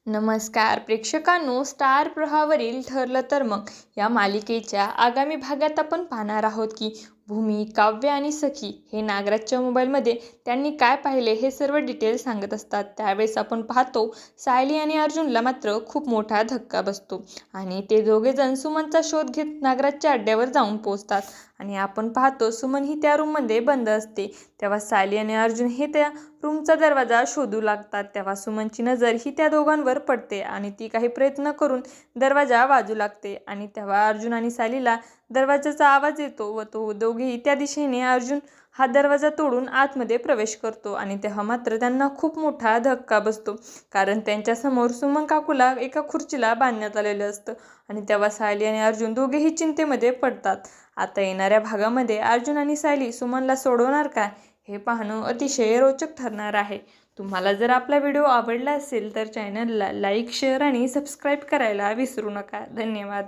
नमस्कार प्रेक्षकांनो, स्टार प्रवाहावरील ठरलं तर मग या मालिकेच्या आगामी भागात आपण पाहणार आहोत की भूमी, काव्य आणि सखी हे नागराजच्या मोबाईलमध्ये त्यांनी काय पाहिले हे सर्व डिटेल्स सांगत असतात. त्यावेळेस आपण पाहतो सायली आणि अर्जुनला मात्र खूप मोठा धक्का बसतो आणि ते दोघेजण सुमनचा शोध घेत नागराजच्या अड्ड्यावर जाऊन पोहोचतात. आणि आपण पाहतो सुमन ही त्या रूममध्ये बंद असते. तेव्हा सायली आणि अर्जुन हे त्या रूमचा दरवाजा शोधू लागतात. तेव्हा सुमनची नजर ही त्या दोघांवर पडते आणि ती काही प्रयत्न करून दरवाजा वाजू लागते. आणि तेव्हा अर्जुन आणि सायलीला दरवाजाचा आवाज येतो व तो दोघेही त्या दिशेने अर्जुन हा दरवाजा तोडून आतमध्ये प्रवेश करतो. आणि तेव्हा मात्र त्यांना खूप मोठा धक्का बसतो, कारण त्यांच्यासमोर सुमन काकूला एका खुर्चीला बांधण्यात आलेलं असतं. आणि तेव्हा सायली आणि अर्जुन दोघेही चिंतेमध्ये पडतात. आता येणाऱ्या भागामध्ये अर्जुन आणि सायली सुमनला सोडवणार का हे पाहणं अतिशय रोचक ठरणार आहे. तुम्हाला जर आपला व्हिडिओ आवडला असेल तर चॅनलला लाईक, शेअर आणि सबस्क्राईब करायला विसरू नका. धन्यवाद.